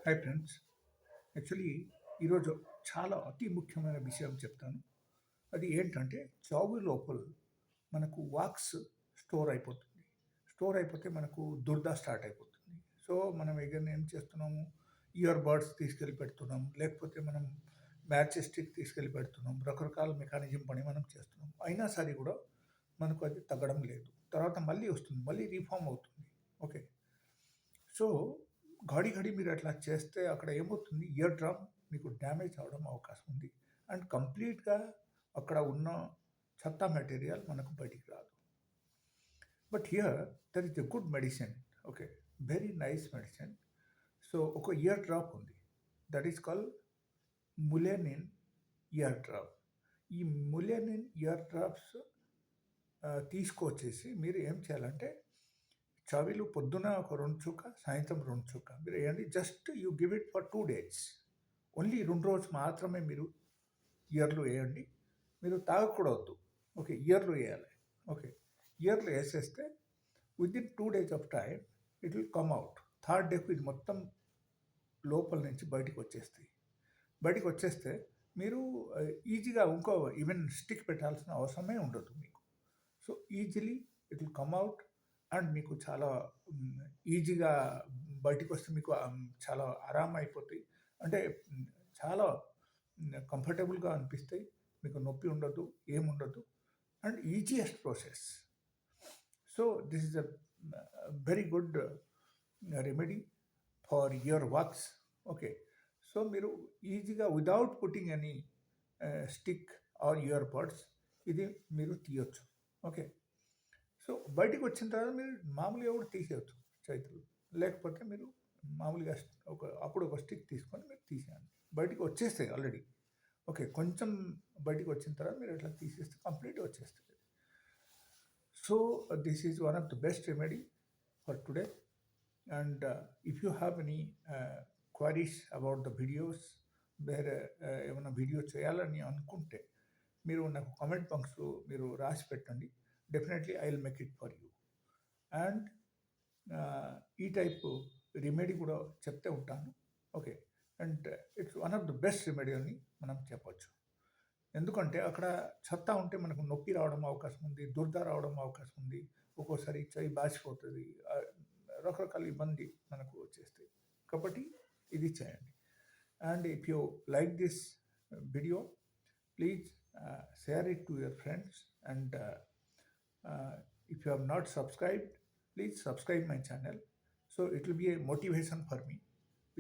Hi friends. Actually ఈరోజు చాలా అతి ముఖ్యమైన విషయం చెప్తాను. అది ఏంటంటే చావు లోపల మనకు వాక్స్ స్టోర్ అయిపోతుంది. స్టోర్ అయిపోతే మనకు దురద స్టార్ట్ అయిపోతుంది. సో, మనం ఎగైన్ ఏం చేస్తున్నాము, ఇయర్ బడ్స్ తీసుకెళ్ళి పెడుతున్నాం. లేకపోతే మనం మ్యాచెస్ స్టిక్ తీసుకెళ్ళి పెడుతున్నాం. రకరకాల మెకానిజం పని మనం చేస్తున్నాం. అయినా సరే కూడా మనకు అది తగ్గడం లేదు. తర్వాత మళ్ళీ వస్తుంది. మళ్ళీ రీఫార్మ్ అవుతుంది. ఓకే. సో, ఘడి ఘడి మీరు అట్లా చేస్తే అక్కడ ఏమవుతుంది, ఇయర్ డ్రమ్ మీకు డ్యామేజ్ అవ్వడం అవకాశం ఉంది. అండ్ కంప్లీట్‌గా అక్కడ ఉన్న చెత్త మెటీరియల్ మనకు బయటికి రాదు. But here there is a good medicine. Okay. Very nice medicine. So, ఒక ఇయర్ డ్రాప్ ఉంది. That is called mullein ear drop. ఈ ములెనిన్ ఇయర్ డ్రాప్స్ తీసుకొచ్చేసి మీరు ఏం చేయాలంటే చావీలు పొద్దున ఒక 2 చుక్క, సాయంత్రం 2 చుక్క మీరు వేయండి. Just you give it for 2 days. Only 2 రోజులు మాత్రమే మీరు ఇయర్‌లో వేయండి. మీరు తాగకూడదు. ఓకే. ఇయర్‌లో వేయాలి. ఓకే. ఇయర్‌లో వేసేస్తే within 2 days of time it will come out. Third డేకి ఇది మొత్తం లోపల నుంచి బయటికి వచ్చేస్తాయి. బయటికి వచ్చేస్తే మీరు ఈజీగా ఇంకో ఈవెన్ స్టిక్ పెట్టాల్సిన అవసరమే ఉండదు మీకు. So, easily it will come out and మీకు చాలా ఈజీగా బయటికొస్తే మీకు చాలా ఆరాం అయిపోతాయి. అంటే చాలా కంఫర్టబుల్‌గా అనిపిస్తాయి. మీకు నొప్పి ఉండదు, ఏముండదు. And easiest process. So, this is a very good remedy for your works. Okay. So, మీరు ఈజీగా without putting any stick or ear buds ఇది మీరు తీయొచ్చు. ఓకే. సో, బయటికి వచ్చిన తర్వాత మీరు మామూలుగా కూడా తీసేయొచ్చు చేతులు. లేకపోతే మీరు మామూలుగా అప్పుడు ఒక స్టిక్ తీసుకొని మీరు తీసేయండి. బయటికి వచ్చేస్తాయి ఆల్రెడీ. ఓకే. కొంచెం బయటికి వచ్చిన తర్వాత మీరు ఇట్లా తీసేస్తే కంప్లీట్‌గా వచ్చేస్తది. So, this is one of the best remedy for today. And if you have any queries about the videos, వేరే ఏమైనా వీడియో చేయాలని అనుకుంటే మీరు నాకు కామెంట్ బాక్స్‌లో మీరు రాసి పెట్టండి. Definitely I will make it for you. And ఈ టైప్ రెమెడీ కూడా చెప్తూ ఉంటాను. Okay. And it's one of the best remedy అని మనం చెప్పొచ్చు. ఎందుకంటే అక్కడ చెత్త ఉంటే మనకు నొప్పి రావడం అవకాశం ఉంది, దురద రావడం అవకాశం ఉంది. ఒక్కోసారి చెయ్యి బాసిపోతుంది. రకరకాల ఇబ్బంది మనకు వచ్చేస్తాయి. కాబట్టి ఇది చేయండి. And if you like this video, please share it to your friends. And if you have not subscribed, please subscribe my channel. So it will be a motivation for me